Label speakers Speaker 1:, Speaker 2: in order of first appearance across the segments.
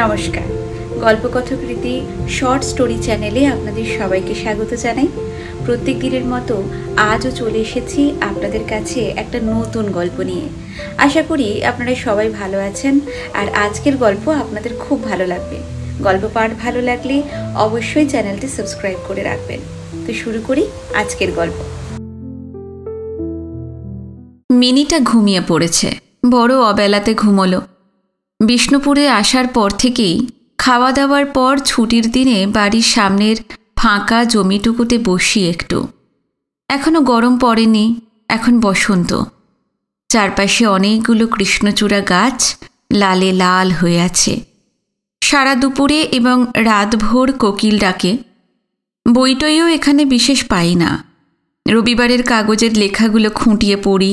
Speaker 1: নমস্কার, গল্পকথকৃতি short story চ্যানেলে আপনাদের সবাইকে স্বাগত জানাই। প্রত্যেক দিনের মতো আজও চলে এসেছি আপনাদের কাছে একটা নতুন গল্প নিয়ে। আশা করি আপনারা সবাই ভালো আছেন আর আজকের গল্প আপনাদের খুব ভালো লাগবে। গল্প পাঠ ভালো লাগলে অবশ্যই চ্যানেলটি সাবস্ক্রাইব করে রাখবেন। তো শুরু করি আজকের গল্প। মিনিটা ঘুমিয়ে পড়েছে, বড় অবেলাতে ঘুমোলো। বিষ্ণুপুরে আসার পর থেকেই খাওয়া দাওয়ার পর ছুটির দিনে বাড়ির সামনের ফাঁকা জমিটুকুতে বসি একটু। এখনো গরম পড়েনি, এখন বসন্ত। চারপাশে অনেকগুলো কৃষ্ণচূড়া গাছ লালে লাল হয়ে আছে। সারা দুপুরে এবং রাতভোর কোকিল ডাকে। বইটইও এখানে বিশেষ পাই না। রবিবারের কাগজের লেখাগুলো খুঁটিয়ে পড়ি।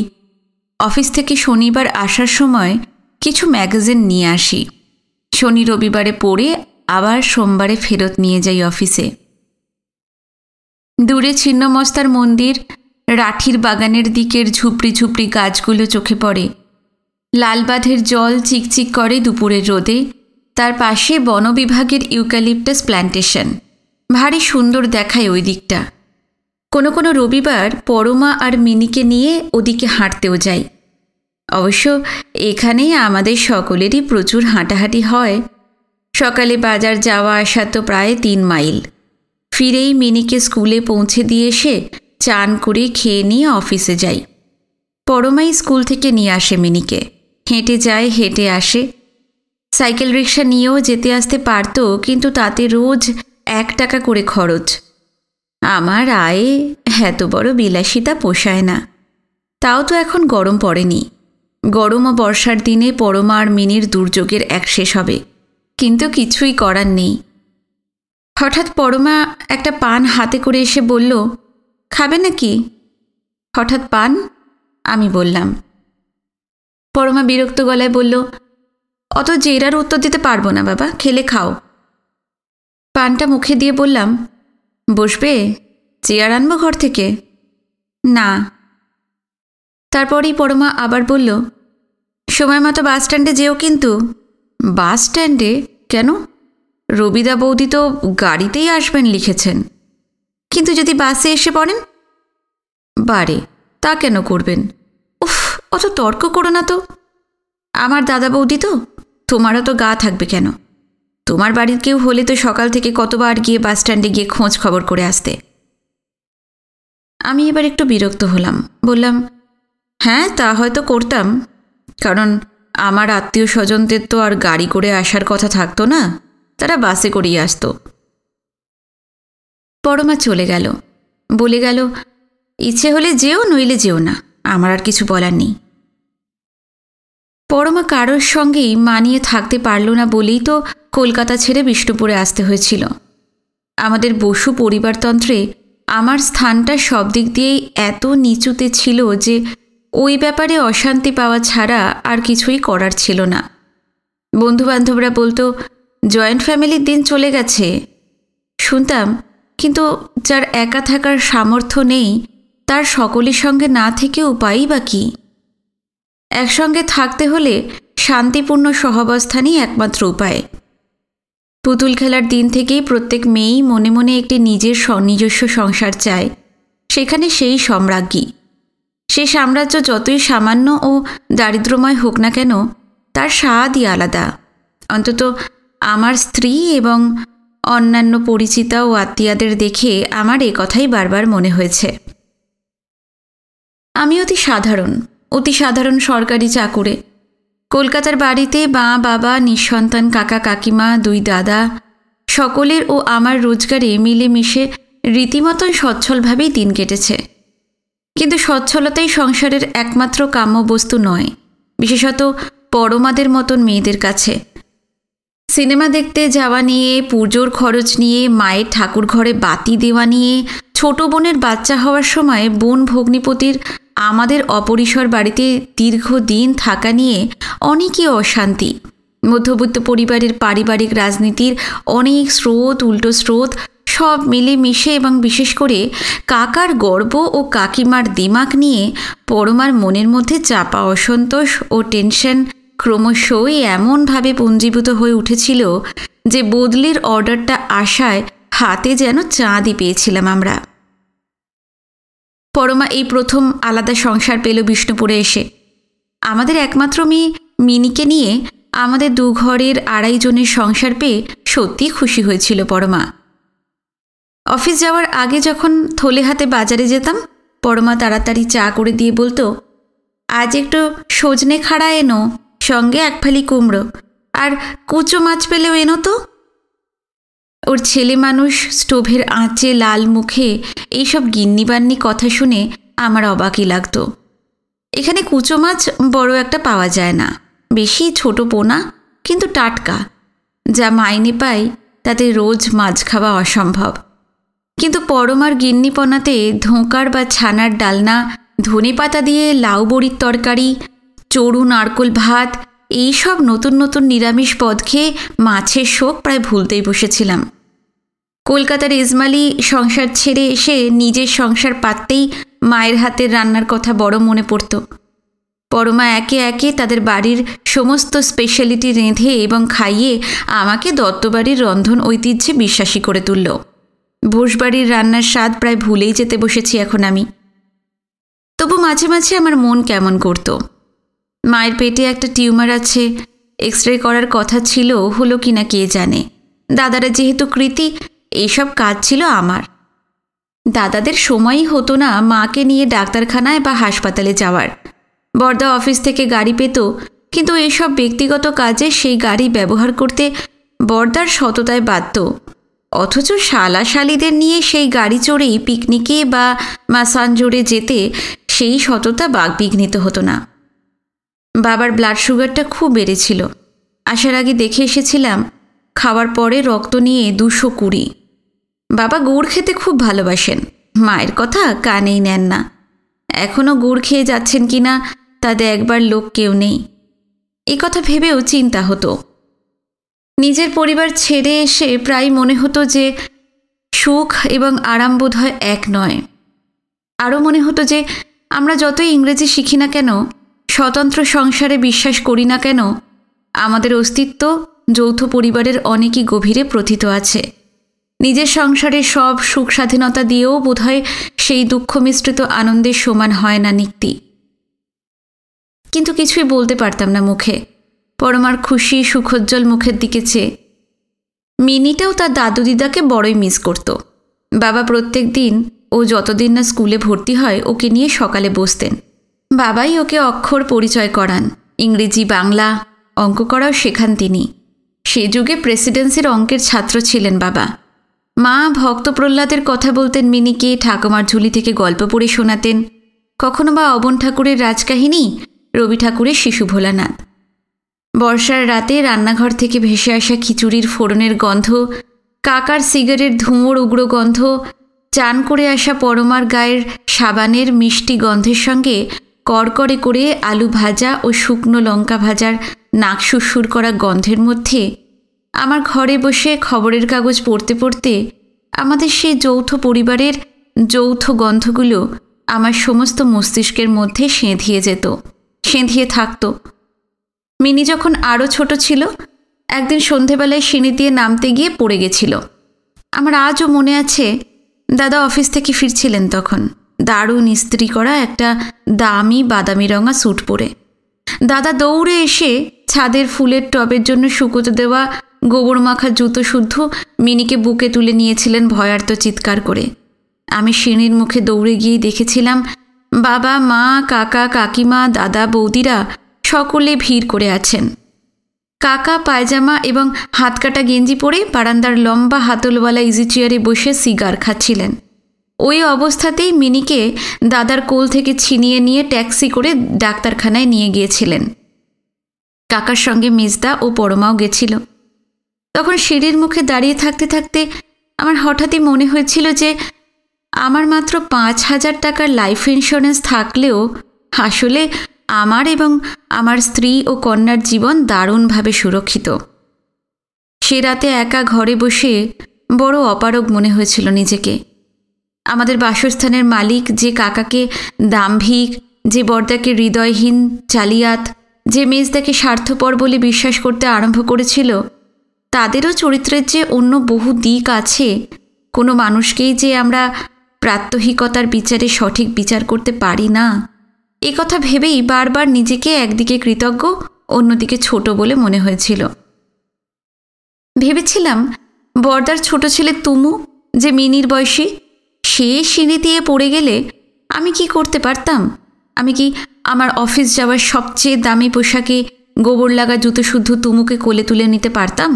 Speaker 1: অফিস থেকে শনিবার আসার সময় কিছু ম্যাগাজিন নিয়ে আসি। শনি রবিবারে পড়ে আবার সোমবারে ফেরত নিয়ে যাই অফিসে। দূরে ছিন্নমস্তার মন্দির, রাঠির বাগানের দিকের ঝুপড়ি ঝুপড়ি গাছগুলো চোখে পড়ে। লালবাঁধের জল চিকচিক করে দুপুরের রোদে। তার পাশে বন বিভাগের ইউক্যালিপটাস প্ল্যান্টেশন। ভারী সুন্দর দেখায় ওই দিকটা। কোনো কোনো রবিবার পরমা আর মিনিকে নিয়ে ওদিকে হাঁটতেও যাই। অবশ্য এখানেই আমাদের সকলেরই প্রচুর হাঁটাহাঁটি হয়। সকালে বাজার যাওয়া আসা তো প্রায় 3 মাইল। ফিরেই মিনিকে স্কুলে পৌঁছে দিয়ে এসে চান করে খেয়ে নিয়ে অফিসে যাই। পরমাই স্কুল থেকে নিয়ে আসে মিনিকে। হেঁটে যায়, হেঁটে আসে। সাইকেল রিক্সা নিয়েও যেতে আসতে পারত, কিন্তু তাতে রোজ 1 টাকা করে খরচ। আমার আয়ে এত বড় বিলাসিতা পোষায় না। তাও তো এখন গরম পড়েনি। গরম ও বর্ষার দিনে পরমা আর মিনির দুর্যোগের এক শেষ হবে, কিন্তু কিছুই করার নেই। হঠাৎ পরমা একটা পান হাতে করে এসে বলল, খাবে নাকি? হঠাৎ পান? আমি বললাম। পরমা বিরক্ত গলায় বলল, অত জেরার উত্তর দিতে পারবো না বাবা, খেলে খাও। পানটা মুখে দিয়ে বললাম, বসবে? চেয়ার আনবো ঘর থেকে? না। তারপরেই পরমা আবার বলল, সময় মতো বাস স্ট্যান্ডে যেও কিন্তু। বাস স্ট্যান্ডে কেন? রবিদা বৌদি তো গাড়িতেই আসবেন লিখেছেন। কিন্তু যদি বাসে এসে পড়েন? বারে, তা কেন করবেন? উফ, অত তর্ক করো না তো। আমার দাদা বৌদি তো, তোমারও তো গা থাকবে কেন? তোমার বাড়ির কেউ হলে তো সকাল থেকে কতবার গিয়ে বাস স্ট্যান্ডে গিয়ে খোঁজ খবর করে আসতে। আমি এবার একটু বিরক্ত হলাম। বললাম, হ্যাঁ তা হয়তো করতাম, কারণ আমার আত্মীয় স্বজনদের তো আর গাড়ি করে আসার কথা থাকতো না, তারা বাসে করেই আসতো। পরমা চলে গেল, বলে গেল, ইচ্ছে হলে যেও, নইলে যেও না, আমার আর কিছু বলার নেই। পরমা কারোর সঙ্গেই মানিয়ে থাকতে পারল না বলেই তো কলকাতা ছেড়ে বিষ্ণুপুরে আসতে হয়েছিল। আমাদের বসু পরিবারতন্ত্রে আমার স্থানটা সব দিক দিয়েই এত নিচুতে ছিল যে ওই ব্যাপারে অশান্তি পাওয়া ছাড়া আর কিছুই করার ছিল না। বন্ধুবান্ধবরা বলতো, জয়েন্ট ফ্যামিলির দিন চলে গেছে। শুনতাম, কিন্তু যার একা থাকার সামর্থ্য নেই তার সকলের সঙ্গে না থেকে উপায়ই বা কী? একসঙ্গে থাকতে হলে শান্তিপূর্ণ সহাবস্থানই একমাত্র উপায়। পুতুল খেলার দিন থেকেই প্রত্যেক মেয়েই মনে মনে একটি নিজের নিজস্ব সংসার চায়। সেখানে সেই সম্রাজ্ঞী। সে সাম্রাজ্য যতই সামান্য ও দারিদ্র্যময় হোক না কেন, তার স্বাদই আলাদা। অন্তত আমার স্ত্রী এবং অন্যান্য পরিচিতা ও আত্মীয়াদের দেখে আমার এ কথাই বারবার মনে হয়েছে। আমি অতি সাধারণ সরকারি চাকুরে। কলকাতার বাড়িতে মা বাবা, নিঃসন্তান কাকা কাকিমা, 2 দাদা, সকলের ও আমার রোজগারে মিলেমিশে রীতিমতন সচ্ছলভাবেই দিন কেটেছে। কিন্তু সচ্ছলতাই সংসারের একমাত্র কাম্য বস্তু নয়, বিশেষত পরমাদের মতন মেয়েদের কাছে। সিনেমা দেখতে যাওয়া নিয়ে, পুজোর খরচ নিয়ে, মায়ের ঠাকুর ঘরে বাতি দেওয়া নিয়ে, ছোট বোনের বাচ্চা হওয়ার সময় বোন ভগ্নিপতির আমাদের অপরিসর বাড়িতে দীর্ঘদিন থাকা নিয়ে অনেকই অশান্তি। মধ্যবিত্ত পরিবারের পারিবারিক রাজনীতির অনেক স্রোত, উল্টো স্রোত, সব মিলে মিশে এবং বিশেষ করে কাকার গর্ব ও কাকিমার দিমাগ নিয়ে পরমার মনের মধ্যে চাপা অসন্তোষ ও টেনশন ক্রমশই এমনভাবে পুঞ্জীভূত হয়ে উঠেছিল যে বদলির অর্ডারটা আসায় হাতে যেন চাঁদই পেয়েছিলাম আমরা। পরমা এই প্রথম আলাদা সংসার পেল বিষ্ণুপুরে এসে। আমাদের একমাত্র মেয়ে মিনিকে নিয়ে আমাদের 2 ঘরের 2.5 জনের সংসার পেয়ে সত্যি খুশি হয়েছিল পরমা। অফিস যাওয়ার আগে যখন থলে হাতে বাজারে যেতাম, পরমা তাড়াতাড়ি চা করে দিয়ে বলতো, আজ একটু সজনে খাড়া এনো, সঙ্গে 1 ফালি কুমড়ো, আর কুচো মাছ পেলেও এনো তো। ওর ছেলে মানুষ স্টোভের আঁচে লাল মুখে এইসব গিন্নিবান্নি কথা শুনে আমার অবাকই লাগতো। এখানে কুচো মাছ বড় একটা পাওয়া যায় না, বেশি ছোট পোনা, কিন্তু টাটকা। যা মাইনে পাই তাতে রোজ মাছ খাওয়া অসম্ভব। কিন্তু পরমার গিন্নিপনাতে ধোঁকার বা ছানার ডালনা, ধনে পাতা দিয়ে লাউ বড়ির তরকারি, চড়ু নারকোল ভাত, এইসব নতুন নতুন নিরামিষ পদ খেয়ে মাছের শোক প্রায় ভুলতেই বসেছিলাম। কলকাতার ইজমালি সংসার ছেড়ে এসে নিজের সংসার পাততেই মায়ের হাতের রান্নার কথা বড় মনে পড়ত। পরমা একে একে তাদের বাড়ির সমস্ত স্পেশালিটি রেঁধে এবং খাইয়ে আমাকে দত্তবাড়ির রন্ধন ঐতিহ্যে বিশ্বাসী করে তুলল। ভোজবাড়ির রান্নার স্বাদ প্রায় ভুলেই যেতে বসেছি এখন আমি। তবু মাঝে মাঝে আমার মন কেমন করত। মায়ের পেটে একটা টিউমার আছে, এক্সরে করার কথা ছিল, হলো কিনা কে জানে। দাদারা যেহেতু কৃতি, এইসব কাজ ছিল আমার। দাদাদের সময়ই হতো না মাকে নিয়ে ডাক্তারখানায় বা হাসপাতালে যাওয়ার। বর্দা অফিস থেকে গাড়ি পেত, কিন্তু এইসব ব্যক্তিগত কাজে সেই গাড়ি ব্যবহার করতে বর্দার সততায় বাধ্য। অথচ শালা শালিদের নিয়ে সেই গাড়ি চড়েই পিকনিকে বা মাসানজোরে যেতে সেই সততা বাকবিঘ্নিত হতো না। বাবার ব্লাড সুগারটা খুব বেড়েছিল। আসার আগে দেখে এসেছিলাম, খাওয়ার পরে রক্ত নিয়ে 220। বাবা গুড় খেতে খুব ভালোবাসেন, মায়ের কথা কানেই নেন না। এখনও গুড় খেয়ে যাচ্ছেন কিনা তা দেখবার লোক কেউ নেই। এই কথা ভেবেও চিন্তা হতো। নিজের পরিবার ছেড়ে এসে প্রায় মনে হতো যে সুখ এবং আরাম বোধহয় এক নয়। আরও মনে হতো যে আমরা যতই ইংরেজি শিখি না কেন, স্বতন্ত্র সংসারে বিশ্বাস করি না কেন, আমাদের অস্তিত্ব যৌথ পরিবারের অনেকই গভীরে প্রথিত আছে। নিজের সংসারের সব সুখ স্বাধীনতা দিয়েও বোধহয় সেই দুঃখ মিশ্রিত আনন্দের সমান হয় না নিক্তি। কিন্তু কিছুই বলতে পারতাম না মুখে। পরমার খুশি সুখোজ্জ্বল মুখের দিকে চেয়ে। মিনিটাও তার দাদু দিদাকে বড়ই মিস করত। বাবা প্রত্যেক দিন ও যতদিন না স্কুলে ভর্তি হয় ওকে নিয়ে সকালে বসতেন। বাবাই ওকে অক্ষর পরিচয় করান, ইংরেজি বাংলা অঙ্ক করাও শেখান তিনি। সে যুগে প্রেসিডেন্সির অঙ্কের ছাত্র ছিলেন বাবা। মা ভক্ত প্রহ্লাদের কথা বলতেন মিনিকে, ঠাকুমার ঝুলি থেকে গল্প পড়ে শোনাতেন, কখনো বা অবন ঠাকুরের রাজকাহিনী, রবি ঠাকুরের শিশু ভোলানাথ। বর্ষার রাতে রান্নাঘর থেকে ভেসে আসা খিচুড়ির ফোড়নের গন্ধ, কাকার সিগারেট ধুমোর উগ্র গন্ধ, চান করে আসা পরমার গায়ের সাবানের মিষ্টি গন্ধের সঙ্গে কড়কড়ে করে আলু ভাজা ও শুকনো লঙ্কা ভাজার নাক সুরসুর করা গন্ধের মধ্যে আমার ঘরে বসে খবরের কাগজ পড়তে পড়তে আমাদের সেই যৌথ পরিবারের যৌথ গন্ধগুলো আমার সমস্ত মস্তিষ্কের মধ্যে সেঁধিয়ে যেত, সেঁধিয়ে থাকত। মিনি যখন আরও ছোট ছিল, একদিন সন্ধেবেলায় সিঁড়ি দিয়ে নামতে গিয়ে পড়ে গেছিল। আমার আজও মনে আছে, দাদা অফিস থেকে ফিরছিলেন তখন, দারুণ ইস্ত্রি করা একটা দামি বাদামি রঙা স্যুট পরে। দাদা দৌড়ে এসে ছাদের ফুলের টবের জন্য শুকোতে দেওয়া গোবর মাখা জুতো শুদ্ধ মিনিকে বুকে তুলে নিয়েছিলেন ভয়ার্ত চিৎকার করে। আমি সিঁড়ির মুখে দৌড়ে গিয়ে দেখেছিলাম বাবা, মা, কাকা, কাকিমা, দাদা, বৌদিরা সকলে ভিড় করে আছেন। কাকা পায়জামা এবং হাতকাটা গেঞ্জি পরে বারান্দার লম্বা হাতলওয়ালা ইজি চেয়ারে বসে সিগার খাচ্ছিলেন। ওই অবস্থাতেই মিনিকে দাদার কোল থেকে ছিনিয়ে নিয়ে ট্যাক্সি করে ডাক্তারখানায় নিয়ে গিয়েছিলেন। কাকার সঙ্গে মেজদা ও পরমাও গেছিল। তখন সিঁড়ির মুখে দাঁড়িয়ে থাকতে থাকতে আমার হঠাৎই মনে হয়েছিল যে আমার মাত্র 5,000 টাকার লাইফ ইন্স্যুরেন্স থাকলেও আসলে আমার এবং আমার স্ত্রী ও কন্যার জীবন দারুণভাবে সুরক্ষিত। সে রাতে একা ঘরে বসে বড় অপারগ মনে হয়েছিল নিজেকে। আমাদের বাসস্থানের মালিক যে কাকাকে দাম্ভিক, যে বর্দাকে হৃদয়হীন, জালিয়াত, যে মেজদাকে স্বার্থপর বলে বিশ্বাস করতে আরম্ভ করেছিল, তাদেরও চরিত্রের যে অন্য বহু দিক আছে, কোনো মানুষকেই যে আমরা প্রাত্যহিকতার বিচারে সঠিক বিচার করতে পারি না, এ কথা ভেবেই বারবার নিজেকে একদিকে কৃতজ্ঞ, অন্যদিকে ছোট বলে মনে হয়েছিল। ভেবেছিলাম বর্দার ছোট ছেলে তুমু, যে মিনির বয়সী, সে সিঁড়ি দিয়ে পড়ে গেলে আমি কি করতে পারতাম? আমি কি আমার অফিস যাওয়ার সবচেয়ে দামি পোশাকে গোবর লাগা জুতো শুদ্ধ তুমুকে কোলে তুলে নিতে পারতাম?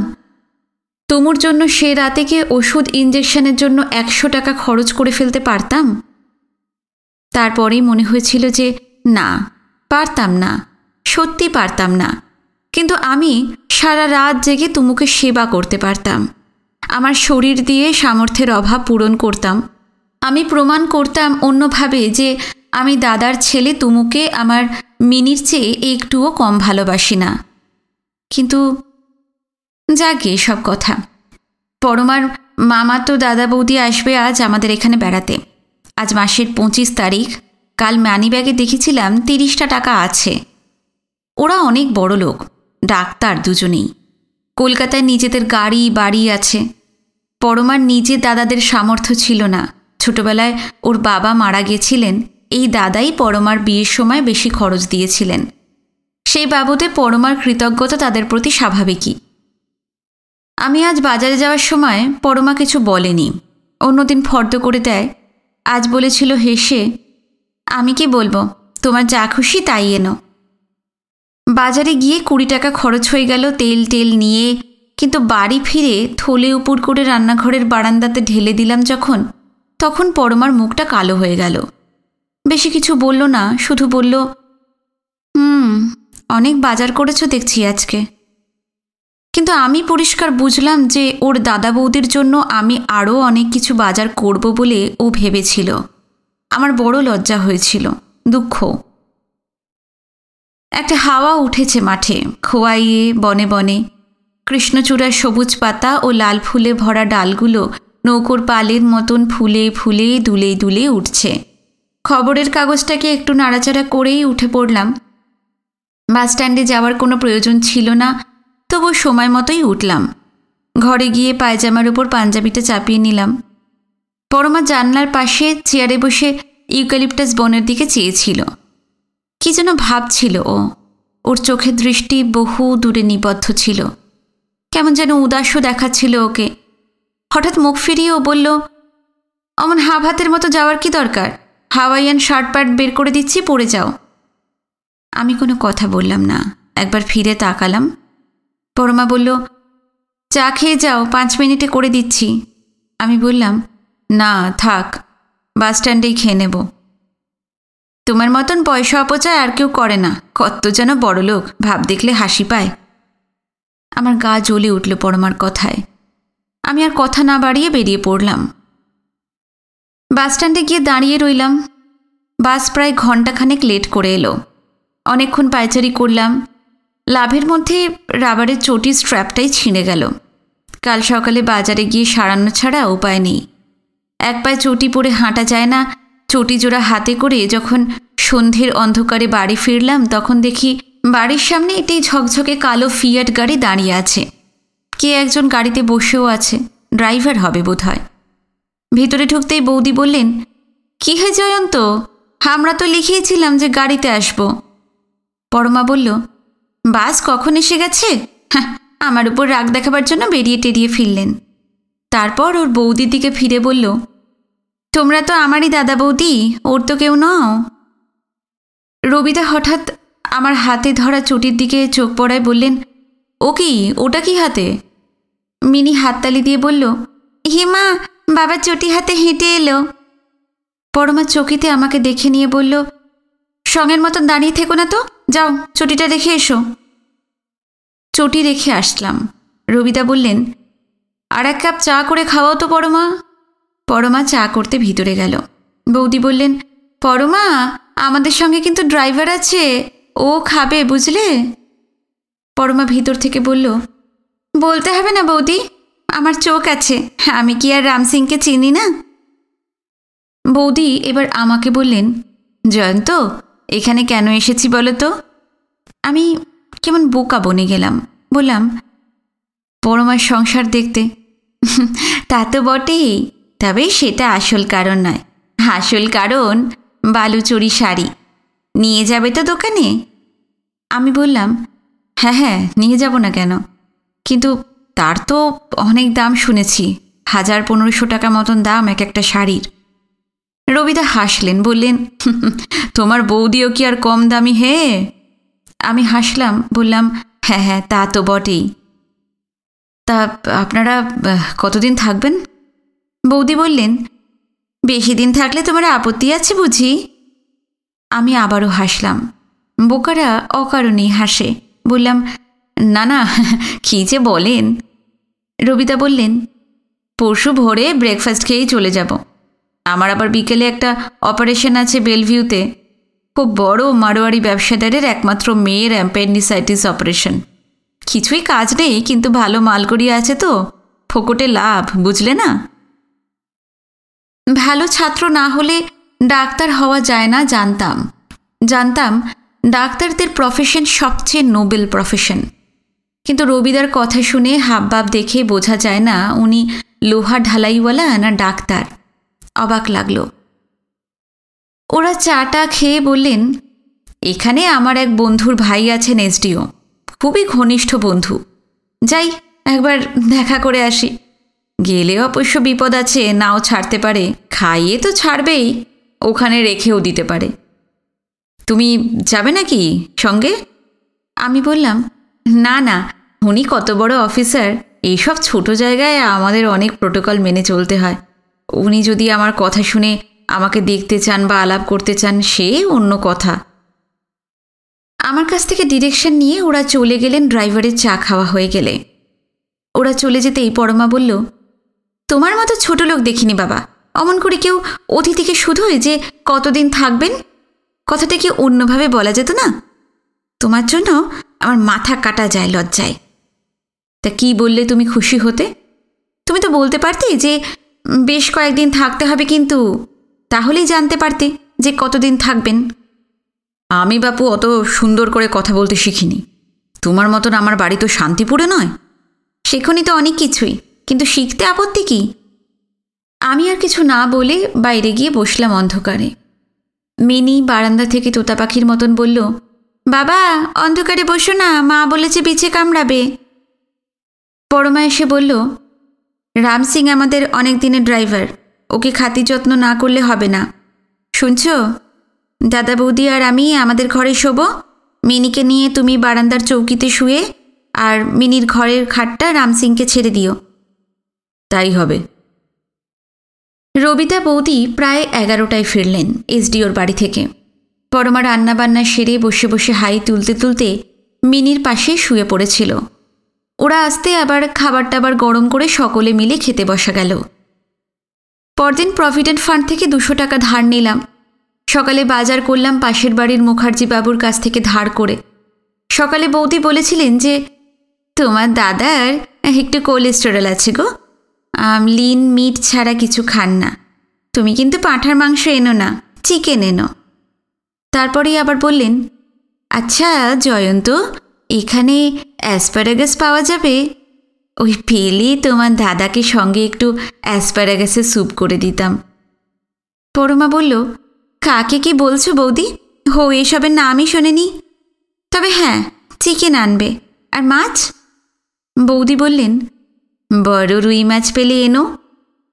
Speaker 1: তুমুর জন্য সে রাতে গিয়ে ওষুধ ইঞ্জেকশনের জন্য 100 টাকা খরচ করে ফেলতে পারতাম? তারপরেই মনে হয়েছিল যে না, পারতাম না, সত্যি পারতাম না। কিন্তু আমি সারা রাত জেগে তুমুকে সেবা করতে পারতাম। আমার শরীর দিয়ে সামর্থ্যের অভাব পূরণ করতাম। আমি প্রমাণ করতাম অন্যভাবে যে আমি দাদার ছেলে তুমুকে আমার মিনির চেয়ে একটুও কম ভালোবাসি না। কিন্তু যাকে সব কথা। পরমার মামা তো দাদা বৌদি আসবে আজ আমাদের এখানে বেড়াতে। আজ মাসের 25 তারিখ। কাল মানিব্যাগে দেখেছিলাম 30টা টাকা আছে। ওরা অনেক বড় লোক, ডাক্তার দুজনেই। কলকাতায় নিজেদের গাড়ি বাড়ি আছে। পরমার নিজের দাদাদের সামর্থ্য ছিল না। ছোটবেলায় ওর বাবা মারা গেছিলেন। এই দাদাই পরমার বিয়ের সময় বেশি খরচ দিয়েছিলেন। সেই বাবদে পরমার কৃতজ্ঞতা তাদের প্রতি স্বাভাবিকই। আমি আজ বাজারে যাওয়ার সময় পরমা কিছু বলেনি। অন্যদিন ফর্দ করে দেয়। আজ বলেছিল হেসে, আমি কি বলবো, তোমার যা খুশি তাই এনো। বাজারে গিয়ে 20 টাকা খরচ হয়ে গেল তেল টেল নিয়ে। কিন্তু বাড়ি ফিরে থলে উপুর করে রান্নাঘরের বারান্দাতে ঢেলে দিলাম যখন, তখন পরমার মুখটা কালো হয়ে গেল। বেশি কিছু বলল না, শুধু বলল, অনেক বাজার করেছো দেখছি আজকে। কিন্তু আমি পরিষ্কার বুঝলাম যে ওর দাদা বৌদির জন্য আমি আরও অনেক কিছু বাজার করব বলে ও ভেবেছিল। আমার বড় লজ্জা হয়েছিল, দুঃখ। একটা হাওয়া উঠেছে মাঠে, খোয়াইয়ে বনে বনে। কৃষ্ণচূড়ার সবুজ পাতা ও লাল ফুলে ভরা ডালগুলো নৌকোর পালের মতন ফুলে ফুলে দুলে দুলে উঠছে। খবরের কাগজটাকে একটু নাড়াচাড়া করেই উঠে পড়লাম। বাসস্ট্যান্ডে যাওয়ার কোনো প্রয়োজন ছিল না, তবু সময় মতোই উঠলাম। ঘরে গিয়ে পায়জামার উপর পাঞ্জাবিটা চাপিয়ে নিলাম। পরমা জানলার পাশে চেয়ারে বসে ইউক্যালিপটাস বনের দিকে চেয়েছিল। কি যেন ভাবছিল ও। ওর চোখের দৃষ্টি বহু দূরে নিবদ্ধ ছিল। কেমন যেন উদাসও দেখাচ্ছিল ওকে। হঠাৎ মুখ ফিরিয়ে ও বলল, অমন হাফ হাতের মতো যাওয়ার কি দরকার? হাওয়াইয়ান শার্ট প্যান্ট বের করে দিচ্ছি, পরে যাও। আমি কোনো কথা বললাম না। একবার ফিরে তাকালাম। পরমা বলল, চা খেয়ে যাও, 5 মিনিটে করে দিচ্ছি। আমি বললাম, না থাক, বাস স্ট্যান্ডেই খেয়ে নেব। তোমার মতন পয়সা অপচয় আর কেউ করে না। কত যেন বড় লোক, ভাব দেখলে হাসি পায়। আমার গা জ্বলে উঠল পরমার কথায়। আমি আর কথা না বাড়িয়ে বেরিয়ে পড়লাম। বাস স্ট্যান্ডে গিয়ে দাঁড়িয়ে রইলাম। বাস প্রায় ঘণ্টাখানেক লেট করে এলো। অনেকক্ষণ পায়চারি করলাম। লাভের মধ্যে রাবারের চটির স্ট্র্যাপটাই ছিঁড়ে গেল। কাল সকালে বাজারে গিয়ে সারানো ছাড়া উপায় নেই। এক পায়ে চটি পরে হাঁটা যায় না। চটি জোড়া হাতে করে যখন সন্ধ্যের অন্ধকারে বাড়ি ফিরলাম, তখন দেখি বাড়ির সামনে একটি ঝকঝকে কালো ফিয়াট গাড়ি দাঁড়িয়ে আছে। কে একজন গাড়িতে বসেও আছে, ড্রাইভার হবে বোধহয়। ভিতরে ঢুকতেই বৌদি বললেন, কি হে জয়ন্ত, আমরা তো লিখিয়েছিলাম যে গাড়িতে আসব। পরমা বলল, বাস কখন এসে গেছে? হ্যাঁ, আমার উপর রাগ দেখাবার জন্য বেরিয়ে টেরিয়ে ফিরলেন। তারপর ওর বৌদির দিকে ফিরে বলল, তোমরা তো আমারই দাদা বৌদি, ওর তো কেউ নও। রবিদা হঠাৎ আমার হাতে ধরা চটির দিকে চোখ পড়ায় বললেন, ও কি, ওটা কি হাতে? মিনি হাততালি দিয়ে বলল, হিমা, বাবা চটি হাতে হেঁটে এলো। পরমা চকিতে আমাকে দেখে নিয়ে বলল, সঙ্গের মতন দাঁড়িয়ে থেকো না তো, যাও চটিটা রেখে এসো। চটি রেখে আসলাম। রবিদা বললেন, আর 1 কাপ চা করে খাওয়াও তো পরমা। পরমা চা করতে ভিতরে গেল। বৌদি বললেন, পরমা, আমাদের সঙ্গে কিন্তু ড্রাইভার আছে, ও খাবে বুঝলে। পরমা ভিতর থেকে বলল, বলতে হবে না বৌদি, আমার চোখ আছে, আমি কি আর রাম সিংকে চিনি না। বৌদি এবার আমাকে বললেন, জয়ন্ত, এখানে কেন এসেছি বলো তো? আমি কেমন বোকা বনে গেলাম। বললাম, পরমার সংসার দেখতে। তা তো বটেই, তবে সেটা আসল কারণ নয়। আসল কারণ বালুচরি শাড়ি। নিয়ে যাবে তো দোকানে? আমি বললাম, হ্যাঁ হ্যাঁ, নিয়ে যাব না কেন, কিন্তু তার তো অনেক দাম শুনেছি, 1000-1500 টাকা মতন দাম এক একটা শাড়ির। রবিদা হাসলেন, বললেন, তোমার বৌদিও কি আর কম দামি হে? আমি হাসলাম, বললাম, হ্যাঁ হ্যাঁ, তা তো বটেই। তা আপনারা কতদিন থাকবেন? বৌদি বললেন, বেশি দিন থাকলে তোমার আপত্তি আছে বুঝি? আমি আবারও হাসলাম। বোকারা অকারণেই হাসে। বললাম, না না, কী যে বলেন। রবিদা বললেন, পরশু ভোরে ব্রেকফাস্ট খেয়েই চলে যাব। আমার আবার বিকেলে একটা অপারেশন আছে বেলভিউতে। খুব বড় মারোয়ারি ব্যবসাদারের একমাত্র মেয়ের অ্যাপেন্ডিসাইটিস অপারেশন। কিছুই কাজ নেই, কিন্তু ভালো মালকড়ি আছে তো, ফোকটে লাভ, বুঝলে না? ভালো ছাত্র না হলে ডাক্তার হওয়া যায় না জানতাম। জানতাম ডাক্তারদের প্রফেশন সবচেয়ে নোবেল প্রফেশন। কিন্তু রবিদার কথা শুনে হাবভাব দেখে বোঝা যায় না উনি লোহা ঢালাইওয়ালা না ডাক্তার। অবাক লাগলো। ওরা চাটা খেয়ে বললেন, এখানে আমার এক বন্ধুর ভাই আছেন এসডিও, খুবই ঘনিষ্ঠ বন্ধু। যাই একবার দেখা করে আসি। গেলে অবশ্য বিপদ আছে, নাও ছাড়তে পারে। খাইয়ে তো ছাড়বেই, ওখানে রেখেও দিতে পারে। তুমি যাবে নাকি সঙ্গে? আমি বললাম, না না, উনি কত বড় অফিসার, এইসব ছোট জায়গায় আমাদের অনেক প্রোটোকল মেনে চলতে হয়। উনি যদি আমার কথা শুনে আমাকে দেখতে চান বা আলাপ করতে চান, সে অন্য কথা। আমার কাছ থেকে ডিরেকশন নিয়ে ওরা চলে গেলেন ড্রাইভারের চা খাওয়া হয়ে গেলে। ওরা চলে যেতেই পরমা বলল, তোমার মতো ছোট লোক দেখিনি বাবা। অমন করে কেউ অতিথিকে শুধোয় যে কতদিন থাকবেন। কথাটা কি অন্যভাবে বলা যেত না? তোমার জন্য আমার মাথা কাটা যায় লজ্জায়। তা কি বললে তুমি খুশি হতে? তুমি তো বলতে পারতে যে বেশ কয়েকদিন থাকতে হবে, কিন্তু তাহলেই জানতে পারতে যে কতদিন থাকবেন। আমি বাপু অত সুন্দর করে কথা বলতে শিখিনি। তোমার মতন আমার বাড়ি তো শান্তিপুরে নয়। শেখনি তো অনেক কিছুই, কিন্তু শিখতে আপত্তি কি? আমি আর কিছু না বলে বাইরে গিয়ে বসলাম অন্ধকারে। মিনি বারান্দা থেকে তোতা পাখির মতন বলল, বাবা অন্ধকারে বসো না, মা বলেছে বিছে কামড়াবে। পরমা এসে বলল, রাম সিং আমাদের অনেক দিনের ড্রাইভার, ওকে খাতির যত্ন না করলে হবে না। শুনছ, দাদা বৌদি আর আমি আমাদের ঘরে শোবো। মিনিকে নিয়ে তুমি বারান্দার চৌকিতে শুয়ে, আর মিনির ঘরের খাটটা রাম সিংকে ছেড়ে দিও। তাই হবে। রবিদা বৌদি প্রায় 11টায় ফিরলেন এসডিওর বাড়ি থেকে। পরমা রান্নাবান্না সেরে বসে বসে হাই তুলতে তুলতে মিনির পাশে শুয়ে পড়েছিল। ওরা আসতে আবার খাবার টাবার গরম করে সকলে মিলে খেতে বসা গেল। পরদিন প্রভিডেন্ট ফান্ড থেকে 200 টাকা ধার নিলাম। সকালে বাজার করলাম পাশের বাড়ির মুখার্জি বাবুর কাছ থেকে ধার করে। সকালে বৌদি বলেছিলেন যে, তোমার দাদার একটু কোলেস্টেরল আছে গো, লিন মিট ছাড়া কিছু খান না। তুমি কিন্তু পাঁঠার মাংস এনো না, চিকেন এনো। তারপরেই আবার বললেন, আচ্ছা জয়ন্ত, এখানে অ্যাসপারাগাস পাওয়া যাবে? ওই পেলে তোমার দাদাকে সঙ্গে একটু অ্যাসপারাগাসের স্যুপ করে দিতাম। পরমা বলল, কাকে কি বলছো বৌদি? হো, এসবের নামই শোনেনি। তবে হ্যাঁ, চিকেন আনবে। আর মাছ? বৌদি বললেন, বড় রুই মাছ পেলে এনো।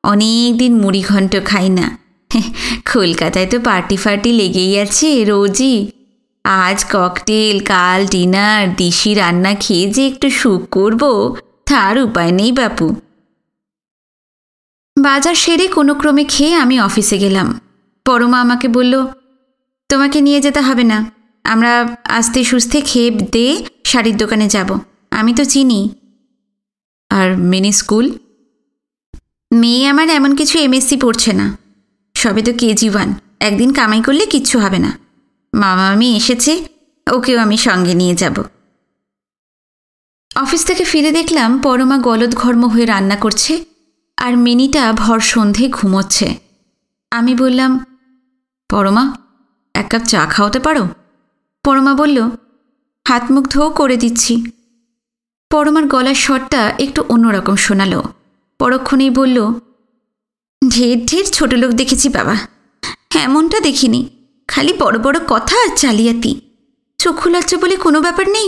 Speaker 1: অনেক দিন মুড়ি ঘন্ট খাই না। কলকাতায় তো পার্টি ফার্টি লেগেই আছে রোজই। আজ ককটেল, কাল ডিনার, দিশি রান্না খেয়ে যে একটু সুখ করব, তার উপায় নেই বাপু। বাজার সেরে কোনো ক্রমে খেয়ে আমি অফিসে গেলাম। পরমা আমাকে বলল, তোমাকে নিয়ে যেতে হবে না, আমরা আস্তে সুস্থে খেয়ে দে শাড়ির দোকানে যাব। আমি তো চিনি। আর মিনি স্কুল? মেয়ে আমার এমন কিছু এমএসসি পড়ছে না, সবে তো কেজি 1। একদিন কামাই করলে কিচ্ছু হবে না। মামা মামি এসেছে, ওকেও আমি সঙ্গে নিয়ে যাব। অফিস থেকে ফিরে দেখলাম পরমা গলদঘর্ম হয়ে রান্না করছে, আর মিনিটা ভর সন্ধে ঘুমোচ্ছে। আমি বললাম, পরমা, 1 কাপ চা খাওয়াতে পারো? পরমা বলল, হাত মুখ ধোও করে দিচ্ছি। পরমার গলার স্বরটা একটু অন্যরকম শোনালো। পরক্ষণেই বলল, ঢের ঢের ছোট লোক দেখেছি বাবা, এমনটা দেখিনি। খালি বড় বড় কথা আর জালিয়াতি। চক্ষু লজ্জা বলে কোনো ব্যাপার নেই।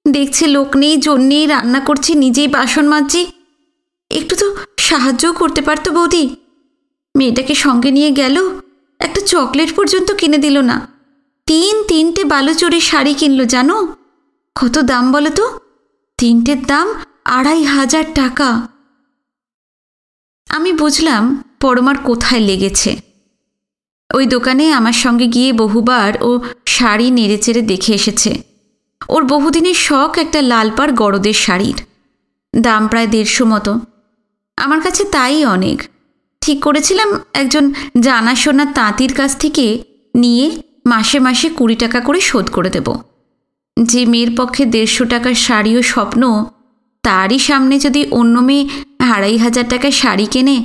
Speaker 1: দেখছে লোক নেই, জোর নেই, রান্না করছে, নিজেই বাসন মাজছে। একটু তো সাহায্যও করতে পারতো বৌদি। মেয়েটাকে সঙ্গে নিয়ে গেল, একটা চকলেট পর্যন্ত কিনে দিল না। 3 বালুচুরির শাড়ি কিনলো জানো? কত দাম বলো তো? 3টের দাম 2500 টাকা। আমি বুঝলাম পরমার কোথায় লেগেছে। ওই দোকানে আমার সঙ্গে গিয়ে বহুবার ও শাড়ি নেড়েচেড়ে দেখে এসেছে। ওর বহুদিনের শখ একটা লালপাড় গরদের শাড়ির, দাম প্রায় 150 মতো। আমার কাছে তাই অনেক। ঠিক করেছিলাম একজন জানাশোনা তাঁতির কাছ থেকে নিয়ে মাসে মাসে 20 টাকা করে শোধ করে দেব। যে মেয়ের পক্ষে 150 টাকার শাড়িও স্বপ্ন, তারই সামনে যদি অন্য মেয়ে 2500 টাকার শাড়ি কেনে,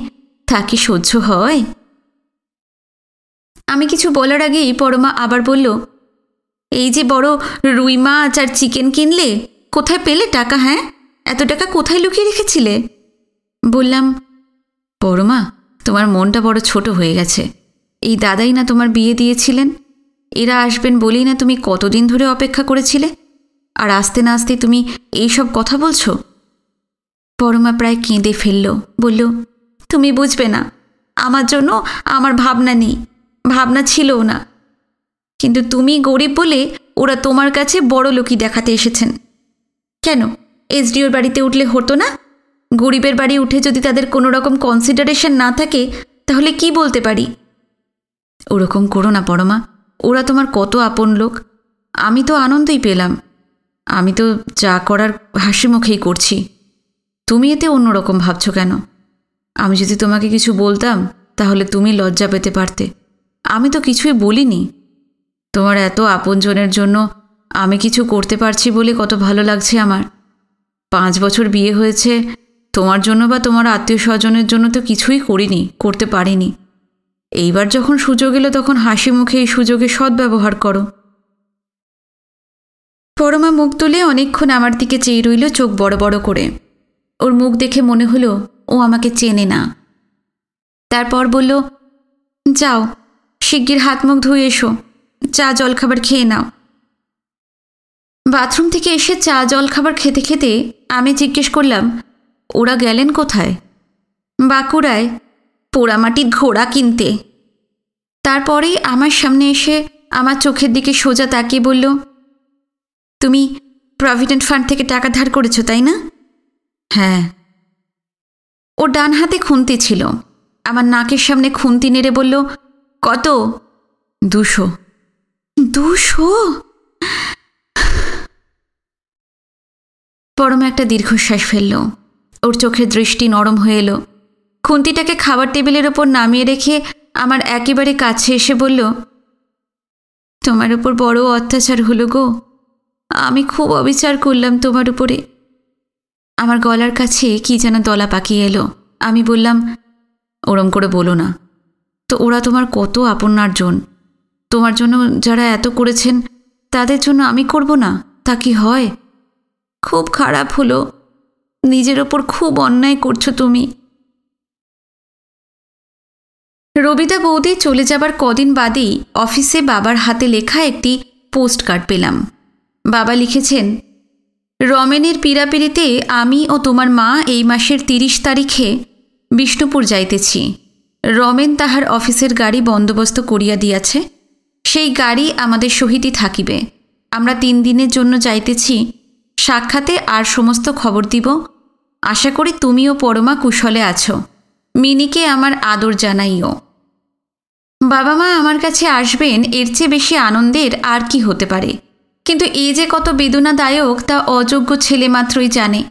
Speaker 1: তা কি সহ্য হয়? আমি কিছু বলার আগেই পরমা আবার বলল, এই যে বড় রুই মাছ আর চিকেন কিনলে, কোথায় পেলে টাকা? হ্যাঁ, এত টাকা কোথায় লুকিয়ে রেখেছিলে? বললাম, পরমা, তোমার মনটা বড় ছোট হয়ে গেছে। এই দাদাই না তোমার বিয়ে দিয়েছিলেন। এরা আসবেন বলেই না তুমি কতদিন ধরে অপেক্ষা করেছিলে, আর আসতে না আসতে তুমি এই সব কথা বলছো। পরমা প্রায় কেঁদে ফেলল। বলল, তুমি বুঝবে না, আমার জন্য আমার ভাবনা নেই, ভাবনা ছিলও না। কিন্তু তুমি গরিব বলে ওরা তোমার কাছে বড় লোকই দেখাতে এসেছেন। কেন, এসডিওর বাড়িতে উঠলে হতো না? গরিবের বাড়ি উঠে যদি তাদের কোনো রকম কনসিডারেশন না থাকে, তাহলে কি বলতে পারি? ওরকম করো না পরমা, ওরা তোমার কত আপন লোক। আমি তো আনন্দই পেলাম। আমি তো যা করার হাসি মুখেই করছি। তুমি এতে অন্যরকম ভাবছো কেন? আমি যদি তোমাকে কিছু বলতাম তাহলে তুমি লজ্জা পেতে পারতে। আমি তো কিছুই বলিনি। তোমার এত আপনজনের জন্য আমি কিছু করতে পারছি বলে কত ভালো লাগছে আমার। 5 বছর বিয়ে হয়েছে, তোমার জন্য বা তোমার আত্মীয় স্বজনের জন্য তো কিছুই করিনি, করতে পারিনি। এইবার যখন সুযোগ এলো তখন হাসি মুখে এই সুযোগে সদ্ব্যবহার করো। পরমা মুখ তুলে অনেকক্ষণ আমার দিকে চেয়ে রইল, চোখ বড় বড় করে। ওর মুখ দেখে মনে হলো ও আমাকে চেনে না। তারপর বলল, যাও শিগগির হাত মুখ ধুয়ে এসো, চা জল খাবার খেয়ে নাও। বাথরুম থেকে এসে চা জল খাবার খেতে খেতে আমি জিজ্ঞেস করলাম, ওরা গেলেন কোথায়? বাঁকুড়ায় পোড়ামাটির ঘোড়া কিনতে। তারপরেই আমার সামনে এসে আমার চোখের দিকে সোজা তাকিয়ে বলল, তুমি প্রভিডেন্ট ফান্ড থেকে টাকা ধার করেছো তাই না? হ্যাঁ। ওর ডান হাতে খুন্তি ছিল। আমার নাকের সামনে খুন্তি নেড়ে বলল, কত? 200। 200? পরমা একটা দীর্ঘশ্বাস ফেলল। ওর চোখের দৃষ্টি নরম হয়ে এলো। খুন্তিটাকে খাবার টেবিলের ওপর নামিয়ে রেখে আমার একেবারে কাছে এসে বলল, তোমার উপর বড় অত্যাচার হলো গো। আমি খুব অবিচার করলাম তোমার উপরে। আমার গলার কাছে কি যেন দলা পাকিয়ে এলো। আমি বললাম, ওরম করে বলো না তো। ওরা তোমার কত আপনার জন। তোমার জন্য যারা এত করেছেন তাদের জন্য আমি করব না, তা কি হয়? খুব খারাপ হলো। নিজের ওপর খুব অন্যায় করছো তুমি। রবিদা বৌদি চলে যাবার কদিন বাদেই অফিসে বাবার হাতে লেখা একটি পোস্ট কার্ড পেলাম। বাবা লিখেছেন, রমেনের পীড়াপিড়িতে আমি ও তোমার মা এই মাসের 30 তারিখে বিষ্ণুপুর যাইতেছি। রমেন তাহার অফিসের গাড়ি বন্দোবস্ত করিয়া দিয়াছে। সেই গাড়ি আমাদের সহিতই থাকিবে। আমরা 3 দিনের জন্য যাইতেছি। সাক্ষাতে আর সমস্ত খবর দিব। আশা করি তুমিও পরমা কুশলে আছো। মিনিকে আমার আদর জানাইও। বাবা মা আমার কাছে আসবেন, এর চেয়ে বেশি আনন্দের আর কি হতে পারে? কিন্তু এই যে কত বেদনাদায়ক তা অযোগ্য ছেলে মাত্রই জানে।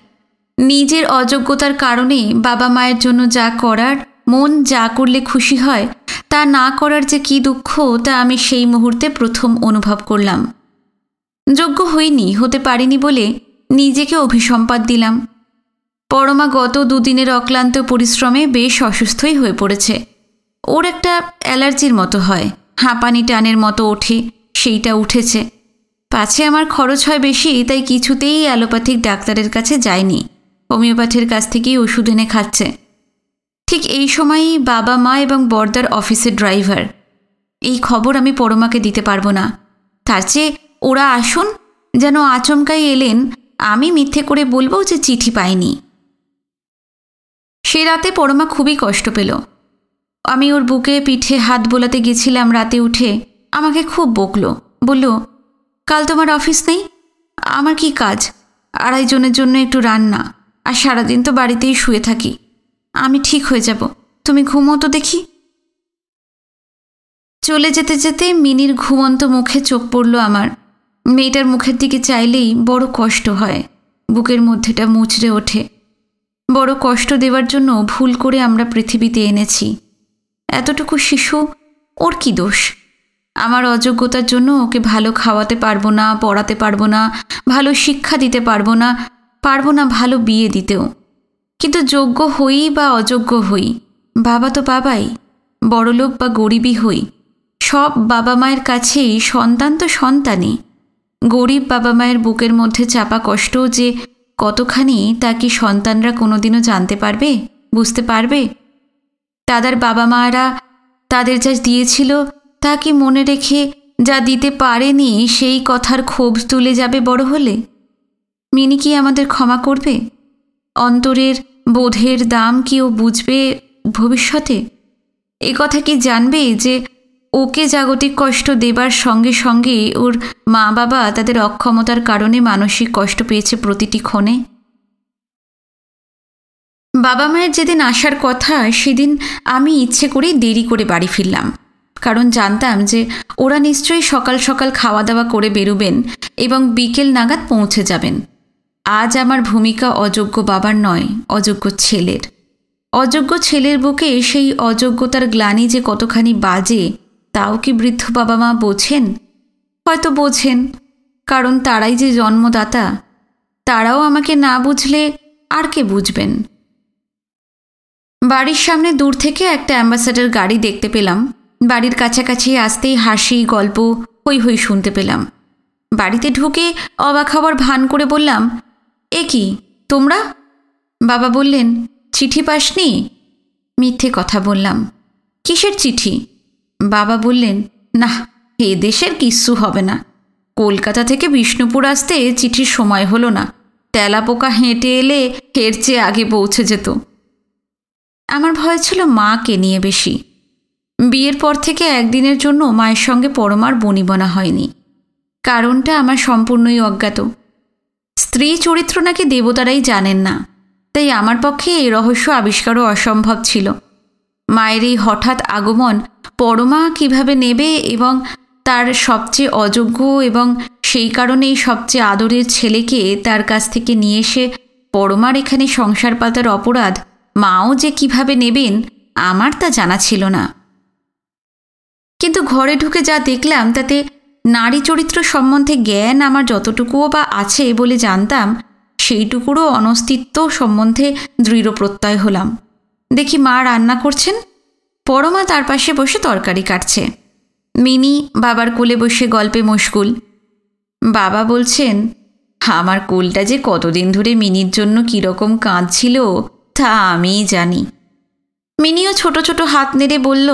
Speaker 1: নিজের অযোগ্যতার কারণে বাবা মায়ের জন্য যা করার, মন যা করলে খুশি হয়, তা না করার যে কি দুঃখ তা আমি সেই মুহূর্তে প্রথম অনুভব করলাম। যোগ্য হইনি, হতে পারিনি বলে নিজেকে অভিসম্পাত দিলাম। পরমা গত 2 দিনের অক্লান্ত পরিশ্রমে বেশ অসুস্থই হয়ে পড়েছে। ওর একটা অ্যালার্জির মতো হয়, হাঁপানি টানের মতো ওঠে, সেইটা উঠেছে। পাছে আমার খরচ হয় বেশি, তাই কিছুতেই অ্যালোপ্যাথিক ডাক্তারের কাছে যায়নি, হোমিওপ্যাথির কাছ থেকেই ওষুধ এনে খাচ্ছে। ঠিক এই সময়ই বাবা মা এবং বর্দার অফিসের ড্রাইভার। এই খবর আমি পরমাকে দিতে পারবো না, তার চেয়ে ওরা আসুন, যেন আচমকাই এলেন, আমি মিথ্যে করে বলবো যে চিঠি পাইনি। সে রাতে পরমা খুবই কষ্ট পেল। আমি ওর বুকে পিঠে হাত বোলাতে গেছিলাম রাতে উঠে, আমাকে খুব বকলো, বলল, কাল তোমার অফিস নেই? আমার কি কাজ? 2.5 জনের জন্য একটু রান্না, আর সারাদিন তো বাড়িতেই শুয়ে থাকি। আমি ঠিক হয়ে যাব, তুমি ঘুমো তো দেখি। চলে যেতে যেতে মিনির ঘুমন্ত মুখে চোখ পড়ল আমার। মেয়েটার মুখের দিকে চাইলেই বড় কষ্ট হয়, বুকের মধ্যেটা মুচড়ে ওঠে। বড় কষ্ট দেওয়ার জন্য ভুল করে আমরা পৃথিবীতে এনেছি। এতটুকু শিশু, ওর কি দোষ? আমার অযোগ্যতার জন্য ওকে ভালো খাওয়াতে পারবো না, পড়াতে পারবো না, ভালো শিক্ষা দিতে পারবো না ভালো বিয়ে দিতেও। কিন্তু যোগ্য হই বা অযোগ্য হই, বাবা তো বাবাই, বড়লোক বা গরিবই হই, সব বাবা মায়ের কাছেই সন্তান তো সন্তানই। গরিব বাবা মায়ের বুকের মধ্যে চাপা কষ্ট যে কতখানি, তা কি সন্তানরা কোনোদিনও জানতে পারবে, বুঝতে পারবে? তাদের বাবা মায়েরা তাদের যা দিয়েছিল তা কি মনে রেখে যা দিতে পারেনি সেই কথার ক্ষোভ তুলে যাবে বড় হলে? মিনি কি আমাদের ক্ষমা করবে? অন্তরের বোধের দাম কি ও বুঝবে ভবিষ্যতে? এ কথা কি জানবে যে ওকে জাগতিক কষ্ট দেবার সঙ্গে সঙ্গে ওর মা বাবা তাদের অক্ষমতার কারণে মানসিক কষ্ট পেয়েছে প্রতিটি ক্ষণে? বাবা মায়ের যেদিন আসার কথা সেদিন আমি ইচ্ছে করেই দেরি করে বাড়ি ফিরলাম, কারণ জানতাম যে ওরা নিশ্চয়ই সকাল সকাল খাওয়া দাওয়া করে বেরোবেন এবং বিকেল নাগাদ পৌঁছে যাবেন। আজ আমার ভূমিকা অযোগ্য বাবার নয়, অযোগ্য ছেলের। অযোগ্য ছেলের বুকে সেই অযোগ্যতার গ্লানি যে কতখানি বাজে, তাও কি বৃদ্ধ বাবা মা বোঝেন? হয়তো বোঝেন, কারণ তারাই যে জন্মদাতা। তারাও আমাকে না বুঝলে আর কে বুঝবেন? বাড়ির সামনে দূর থেকে একটা অ্যাম্বাসেডর গাড়ি দেখতে পেলাম। বাড়ির কাছাকাছি আসতেই হাসি, গল্প, হই হই শুনতে পেলাম। বাড়িতে ঢুকে অবাক হবার ভান করে বললাম, এ কি তোমরা? বাবা বললেন, চিঠি পাসনি? মিথ্যে কথা বললাম। কিসের চিঠি? বাবা বললেন, না, এ দেশের কিচ্ছু হবে না। কলকাতা থেকে বিষ্ণুপুর আসতে চিঠির সময় হলো না, তেলাপোকা হেঁটে এলে এর চেয়ে আগে পৌঁছে যেত। আমার ভয় ছিল মাকে নিয়ে বেশি। বিয়ের পর থেকে একদিনের জন্য মায়ের সঙ্গে পরমার বনিবনা হয়নি। কারণটা আমার সম্পূর্ণই অজ্ঞাত। স্ত্রী চরিত্র নাকি দেবতারাই জানেন না, তাই আমার পক্ষে এই রহস্য আবিষ্কারও অসম্ভব ছিল। মায়ের এই হঠাৎ আগমন পরমা কিভাবে নেবে এবং তার সবচেয়ে অযোগ্য এবং সেই কারণেই সবচেয়ে আদরের ছেলেকে তার কাছ থেকে নিয়ে এসে পরমার এখানে সংসার পাতার অপরাধ মাও যে কিভাবে নেবেন আমার তা জানা ছিল না। কিন্তু ঘরে ঢুকে যা দেখলাম তাতে নারী চরিত্র সম্বন্ধে জ্ঞান আমার যতটুকুও বা আছে বলে জানতাম, সেইটুকুরও অনস্তিত্ব সম্বন্ধে দৃঢ় প্রত্যয় হলাম। দেখি মা রান্না করছেন, পরমা তার পাশে বসে তরকারি কাটছে, মিনি বাবার কোলে বসে গল্পে মশগুল। বাবা বলছেন, আমার কোলটা যে কতদিন ধরে মিনির জন্য কীরকম কাঁদছিল তা আমিই জানি। মিনিও ছোট ছোট হাত নেড়ে বলল,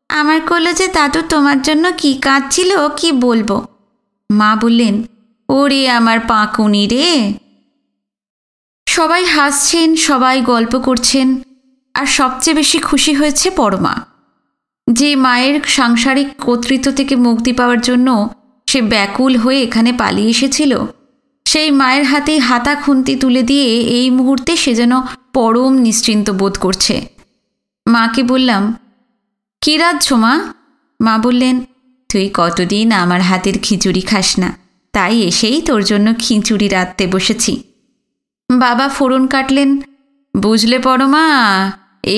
Speaker 1: আমার কোলে যে দাদু তোমার জন্য কি কাঁদছিল কি বলবো। মা বললেন, ওরে আমার পাকুনি রে। সবাই হাসছেন, সবাই গল্প করছেন, আর সবচেয়ে বেশি খুশি হয়েছে পরমা, যে মায়ের সাংসারিক কর্তৃত্ব থেকে মুক্তি পাওয়ার জন্য সে ব্যাকুল হয়ে এখানে পালিয়ে এসেছিল। সেই মায়ের হাতেই হাতা খুন্তি তুলে দিয়ে এই মুহূর্তে সে যেন পরম নিশ্চিন্ত বোধ করছে। মাকে বললাম, কী রাঁধছ মা? মা বললেন, তুই কতদিন আমার হাতের খিচুড়ি খাস না, তাই এসেই তোর জন্য খিচুড়ি রাঁধতে বসেছি। বাবা ফোড়ন কাটলেন, বুঝলে পরমা,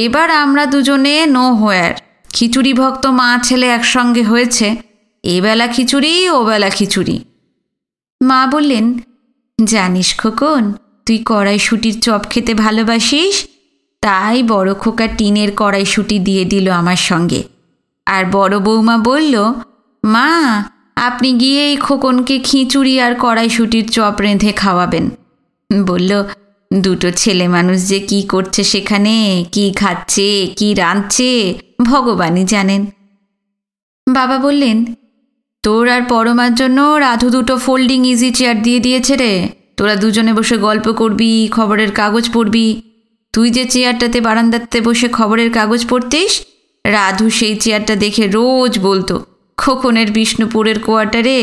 Speaker 1: এবার আমরা দুজনে নো হোয়ার, খিচুড়ি ভক্ত মা ছেলে একসঙ্গে হয়েছে, এবেলা খিচুড়ি ওবেলা খিচুড়ি। মা বললেন, জানিস খোকন, তুই কড়াইশুঁটির চপ খেতে ভালোবাসিস, তাই বড় খোকা টিনের কড়াইশুঁটি দিয়ে দিল আমার সঙ্গে। আর বড় বৌমা বলল, মা আপনি গিয়ে এই খোকনকে খিচুড়ি আর কড়াইশুঁটির চপ রেঁধে খাওয়াবেন। বলল, দুটো ছেলে মানুষ যে কি করছে সেখানে, কি খাচ্ছে, কি রাঁধছে ভগবানই জানেন। বাবা বললেন, তোর আর পরমার জন্য রাধু দুটো ফোল্ডিং ইজি চেয়ার দিয়ে দিয়েছে রে। তোরা দুজনে বসে গল্প করবি, খবরের কাগজ পড়বি। তুই যে চেয়ারটাতে বারান্দাতে বসে খবরের কাগজ পড়তিস, রাধু সেই চেয়ারটা দেখে রোজ বলতো, খোকনের বিষ্ণুপুরের কোয়ার্টারে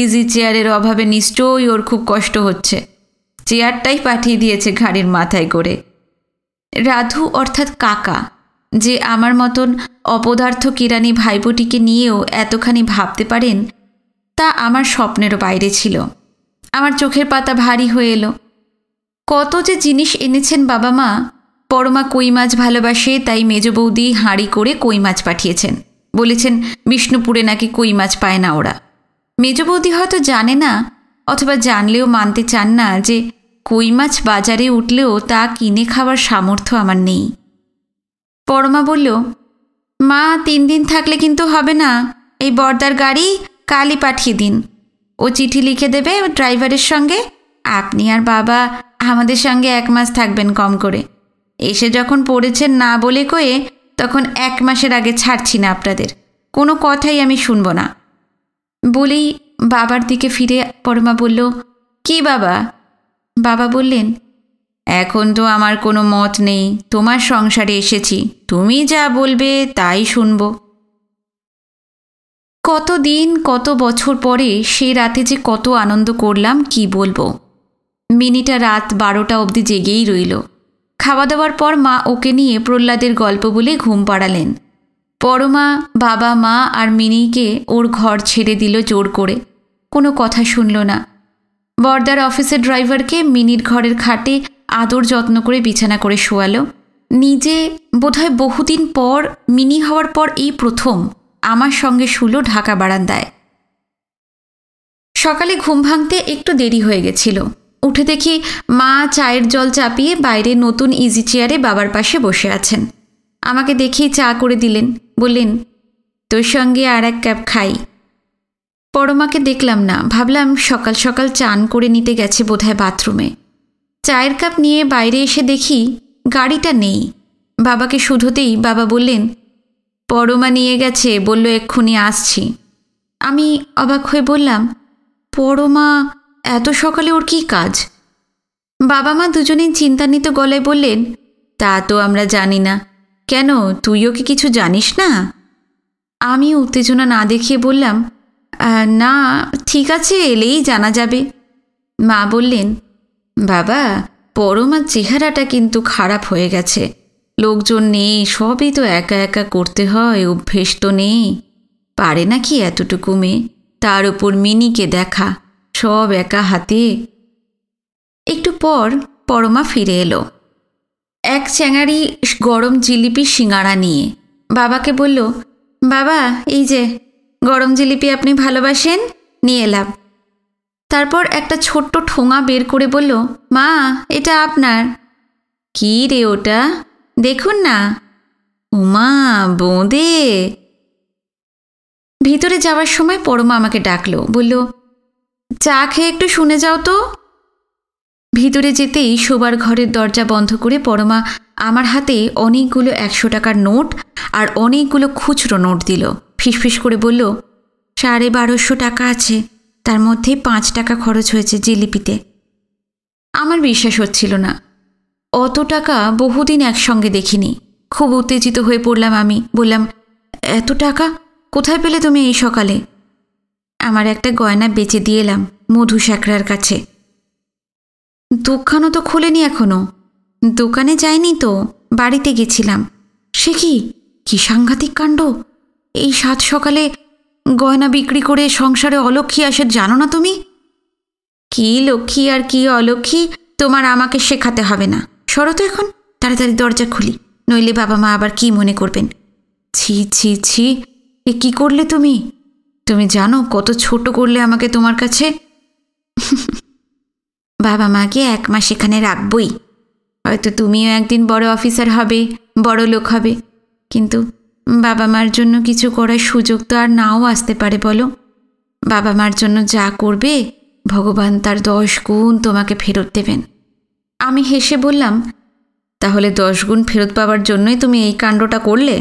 Speaker 1: ইজি চেয়ারের অভাবে নিশ্চয়ই ওর খুব কষ্ট হচ্ছে। চেয়ারটাই পাঠিয়ে দিয়েছে ঘাড়ির মাথায় করে। রাধু অর্থাৎ কাকা, যে আমার মতন অপদার্থ কিরানি ভাইবোটিকে নিয়েও এতখানি ভাবতে পারেন, তা আমার স্বপ্নেরও বাইরে ছিল। আমার চোখের পাতা ভারী হয়ে এলো। কত যে জিনিস এনেছেন বাবা মা। পরমা কই মাছ ভালোবাসে, তাই মেজ বৌদি হাঁড়ি করে কই মাছ পাঠিয়েছেন। বলেছেন বিষ্ণুপুরে নাকি কই মাছ পায় না ওরা। মেজ বৌদি হয়তো জানে না, অথবা জানলেও মানতে চান না যে কই মাছ বাজারে উঠলেও তা কিনে খাওয়ার সামর্থ্য আমার নেই। পরমা বলল, মা 3 দিন থাকলে কিন্তু হবে না, এই বর্দার গাড়ি কালই পাঠিয়ে দিন। ও চিঠি লিখে দেবে ড্রাইভারের সঙ্গে, আপনি আর বাবা আমাদের সঙ্গে 1 মাস থাকবেন কম করে। এসে যখন পড়েছেন না বলে কয়ে, তখন 1 মাসের আগে ছাড়ছি না আপনাদের, কোনো কথাই আমি শুনব না। বলেই বাবার দিকে ফিরে পরমা বলল, কি বাবা? বাবা বললেন, এখন তো আমার কোনো মত নেই, তোমার সংসারে এসেছি, তুমি যা বলবে তাই শুনব। কত দিন কত বছর পরে সেই রাতে যে কত আনন্দ করলাম কি বলবো। মিনিটা রাত 12টা অবধি জেগেই রইল। খাওয়া দাওয়ার পর মা ওকে নিয়ে প্রহ্লাদের গল্প বলে ঘুম পাড়ালেন। পরমা, বাবা, মা আর মিনিকে ওর ঘর ছেড়ে দিল জোর করে, কোনো কথা শুনল না। বর্দার অফিসের ড্রাইভারকে মিনির ঘরের খাটে আদর যত্ন করে বিছানা করে শোয়ালো। নিজে বোধহয় বহুদিন পর, মিনি হওয়ার পর এই প্রথম আমার সঙ্গে শুলো ঢাকা বারান্দায়। সকালে ঘুম ভাঙতে একটু দেরি হয়ে গেছিল। উঠে দেখি মা চায়ের জল চাপিয়ে বাইরে নতুন ইজি চেয়ারে বাবার পাশে বসে আছেন। আমাকে দেখেই চা করে দিলেন, বললেন, তোর সঙ্গে আর 1 কাপ খাই। পরমাকে দেখলাম না, ভাবলাম সকাল সকাল চান করে নিতে গেছে বোধহয় বাথরুমে। চায়ের কাপ নিয়ে বাইরে এসে দেখি গাড়িটা নেই। বাবাকে শুধোতেই বাবা বললেন, পরমা নিয়ে গেছে, বলল এক্ষুনি আসছি। আমি অবাক হয়ে বললাম, পরমা এত সকালে ওর কী কাজ? বাবা মা দুজনেই চিন্তান্বিত গলায় বললেন, তা তো আমরা জানি না। কেন, তুইও কি কিছু জানিস না? আমি উত্তেজনা না দেখিয়ে বললাম, না, ঠিক আছে, এলেই জানা যাবে। মা বললেন, বাবা, পরমার চেহারাটা কিন্তু খারাপ হয়ে গেছে। লোকজন নেই, সবই তো একা একা করতে হয়, অভ্যেস তো নেই। পারে নাকি এতটুকু মেয়ে, তার ওপর মিনিকে দেখা, সব একা হাতে। একটু পর পরমা ফিরে এলো, 1 চ্যাঙারি গরম জিলিপি সিঙাড়া নিয়ে। বাবাকে বলল, বাবা, এই যে গরম জিলিপি আপনি ভালোবাসেন, নিয়ে এলাম। তারপর একটা ছোট্ট ঠোঙা বের করে বলল, মা, এটা আপনার। কি রে ওটা? দেখুন না। উমা, বোঁদে। ভিতরে যাওয়ার সময় পরমা আমাকে ডাকলো, বলল, চা খেয়ে একটু শুনে যাও তো। ভিতরে যেতেই শোবার ঘরের দরজা বন্ধ করে পরমা আমার হাতে অনেকগুলো 100 টাকার নোট আর অনেকগুলো খুচরো নোট দিল। ফিসফিস করে বলল, 1250 টাকা আছে, তার মধ্যে 5 টাকা খরচ হয়েছে জিলিপিতে। আমার বিশ্বাস হচ্ছিল না, অত টাকা বহুদিন একসঙ্গে দেখিনি। খুব উত্তেজিত হয়ে পড়লাম আমি। বললাম, এত টাকা কোথায় পেলে তুমি এই সকালে? আমার একটা গয়না বেচে দিয়ে এলাম মধু শ্যাকরার কাছে। দোকানও তো খোলেনি এখনো। দোকানে যাইনি তো, বাড়িতে গেছিলাম। সে কি সাংঘাতিক কাণ্ড! এই 7 সকালে গয়না বিক্রি করে সংসারে অলক্ষ্মী আসে, জানো না তুমি? কি লক্ষ্মী আর কি অলক্ষ্মী তোমার আমাকে শেখাতে হবে না। সরো তো এখন, তাড়াতাড়ি দরজা খুলি, নইলে বাবা মা আবার কি মনে করবেন। ছি ছি ছি, এ কি করলে তুমি? তুমি জানো কত ছোট করলে আমাকে তোমার কাছে। বাবা মাকে 1 মাস এখানে রাখবই। হয়তো তুমিও একদিন বড় অফিসার হবে, বড় লোক হবে, কিন্তু বাবা মার জন্য কিছু করার সুযোগ তো আর নাও আসতে পারে বলো। বাবা মার জন্য যা করবে ভগবান তার 10 গুণ তোমাকে ফেরত দেবেন। আমি হেসে বললাম, তাহলে 10 গুণ ফেরত পাওয়ার জন্যই তুমি এই কাণ্ডটা করলে?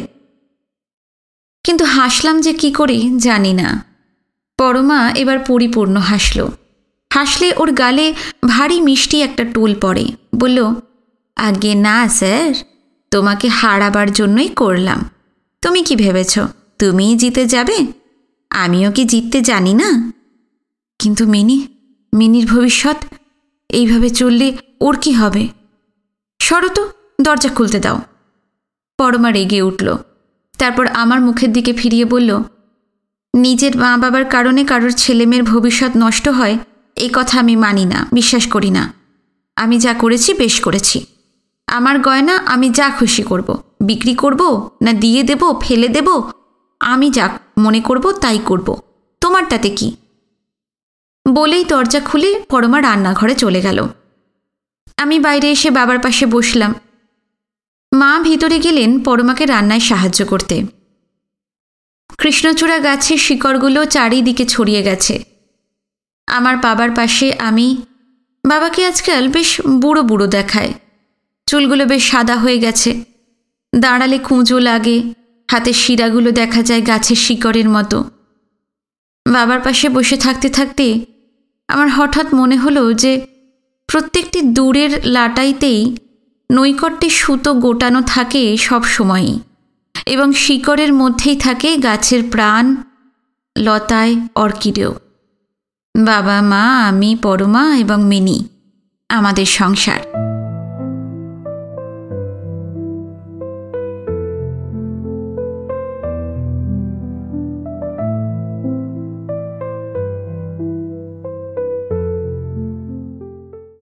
Speaker 1: কিন্তু হাসলাম যে কি করে জানি না। পরমা এবার পরিপূর্ণ হাসল। হাসলে ওর গালে ভারী মিষ্টি একটা টোল পড়ে। বলল, আগে না স্যার, তোমাকে হারাবার জন্যই করলাম। তুমি কি ভেবেছ তুমিই জিতে যাবে? আমিও কি জিততে জানি না? কিন্তু মিনির ভবিষ্যৎ এইভাবে চললে ওর কি হবে? সরো তো, দরজা খুলতে দাও। পরমা রেগে উঠল। তারপর আমার মুখের দিকে ফিরিয়ে বলল, নিজের মা বাবার কারণে কারোর ছেলেমেয়ের ভবিষ্যৎ নষ্ট হয় এই কথা আমি মানি না, বিশ্বাস করি না। আমি যা করেছি বেশ করেছি। আমার গয়না আমি যা খুশি করব, বিক্রি করব না দিয়ে দেব, ফেলে দেব, আমি যা মনে করব তাই করব, তোমার তাতে কি? বলেই দরজা খুলে পরমা রান্নাঘরে চলে গেল। আমি বাইরে এসে বাবার পাশে বসলাম। মা ভিতরে গেলেন পরমাকে রান্নায় সাহায্য করতে। কৃষ্ণচূড়া গাছের শিকড়গুলো চারিদিকে ছড়িয়ে গেছে। আমার বাবার পাশে আমি। বাবাকে আজকাল বেশ বুড়ো বুড়ো দেখায়। চুলগুলো বেশ সাদা হয়ে গেছে, দাঁড়ালে কুঁজো লাগে, হাতের শিরাগুলো দেখা যায় গাছের শিকড়ের মতো। বাবার পাশে বসে থাকতে থাকতে আমার হঠাৎ মনে হলো যে প্রত্যেকটি দূরের লাটাইতেই নৈকট্যে সুতো গোটানো থাকে সব সময়ই, এবং শিকড়ের মধ্যেই থাকে গাছের প্রাণ, লতায় অর্কিডেও। বাবা মা, আমি, পরমা এবং মিনি, আমাদের সংসার।